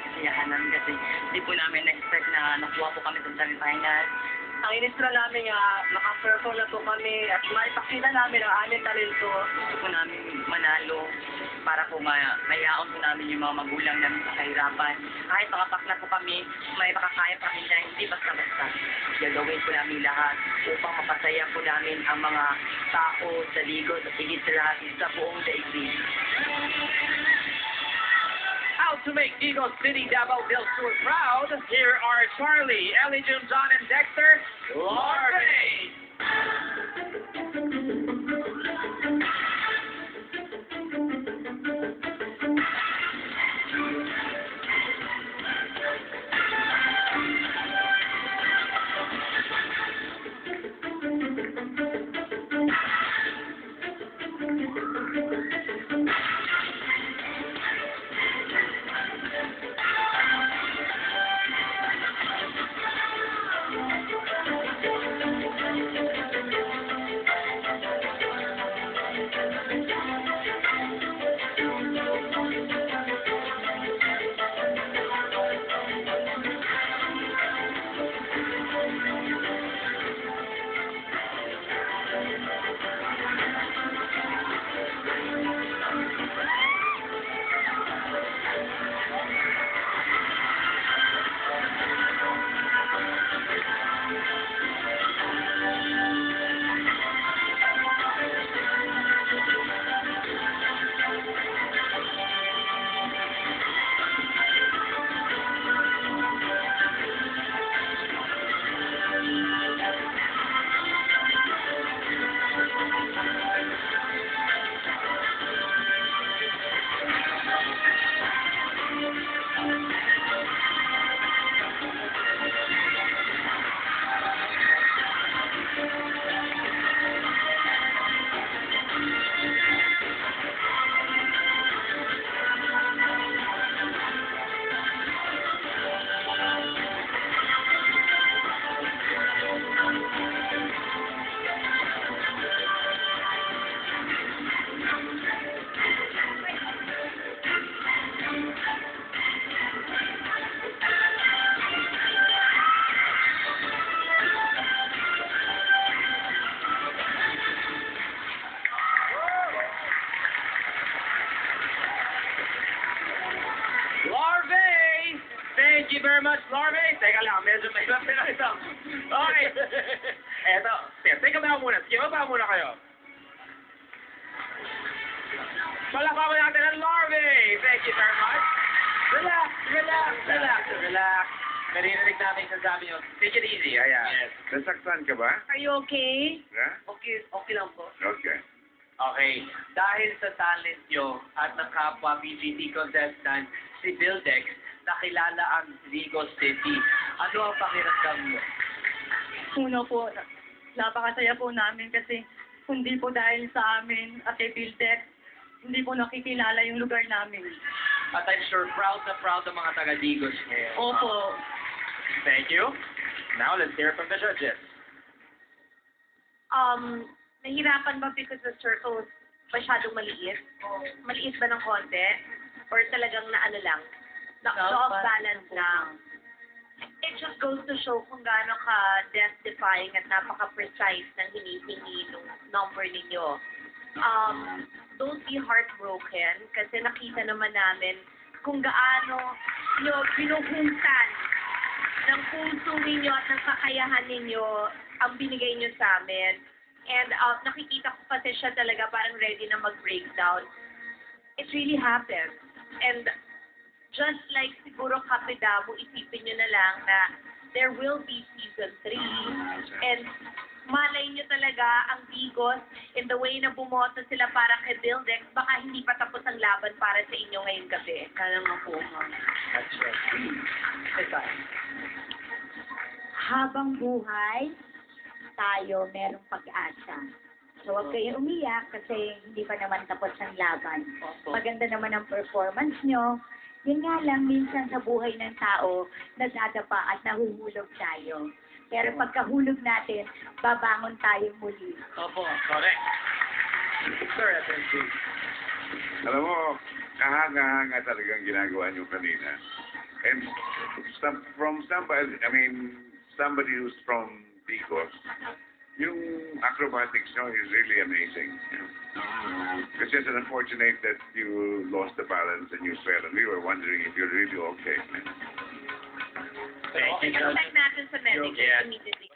kasiyahan namin kasi hindi po namin na-expect na nakuha po kami sa semifinal. Ang inistra namin nga, maka-perform na po kami at maipakita namin ang aming talento. Gusto po namin manalo para po mayaon po namin yung mga magulang namin sa kahirapan. Kahit makapakla po kami, may makakaya pa kami na hindi basta-basta. Gagawin po namin lahat upang mapasaya po namin ang mga tao sa Ligos at higit sa lahat sa buong daigdig. Out to make Eagle City Davao del Sur proud, here are Charlie, Ellie June, John, and Dexter, Larvae! Larvae! Thank you very much, Larvae. Teka lang, medyo may lapit ito. Okay. Eto, teka ba muna? Sige, ba muna kayo? Palakpakan mo natin ang Larvae. Thank you very much. Relax, relax, relax, relax. Narinig namin yung sabi nyo. Take it easy, ayan. Yes. Nasaktan ka ba? Are you okay? Yeah? Okay lang po. Okay. Okay. Dahil sa talent nyo at ng kapwa PGT contestant, si Bildex, nakilala ang Ligo City. Ano ang pakiramdam mo? Una po, napakasaya po namin kasi hindi po dahil sa amin at kay Piltex, hindi po nakikilala yung lugar namin. At I'm sure proud na proud ang mga taga-Ligos ngayon. Opo. Thank you. Now, let's hear from the judges. Nahirapan ba because the circles masyadong maliit? Maliit ba ng konti? Or talagang na ano lang? Na-off-balance lang? It just goes to show kung gaano ka death-defying at napaka-precise ng hinihingi ng number ninyo. Don't be heartbroken kasi nakita naman namin kung gaano nyo binuhuntan ng puso ninyo at ng kakayahan ninyo ang binigay nyo sa amin. And nakikita ko kasi siya talaga parang ready na mag-breakdown. It really happened. And just like siguro Kapitamo, isipin nyo na lang na there will be season 3. And malay nyo talaga ang Ligos in the way na bumoto sila para kay Bildex, baka hindi pa tapos ang laban para sa inyo ngayong gabi. Kaya nga po, ma'am. That's right. Ito. Habang buhay, tayo merong pag-asa. So, huwag kayo umiyak kasi hindi pa naman tapos ang laban. Maganda naman ang performance nyo. Yun nga lang, minsan sa buhay ng tao, nadadapa at nahuhulog tayo. Pero pagkahulog natin, babangon tayo muli. Opo, correct. Sir, FNC. Alam mo, kahanga-hanga talagang ginagawa niyo kanina. And from somebody, I mean, somebody who's from Bicol, yung acrobatics nyo is really amazing. It's just unfortunate that you lost the balance and you fell, and we were wondering if you're really okay. Thank you, Expect natin sa medics Yeah. immediately.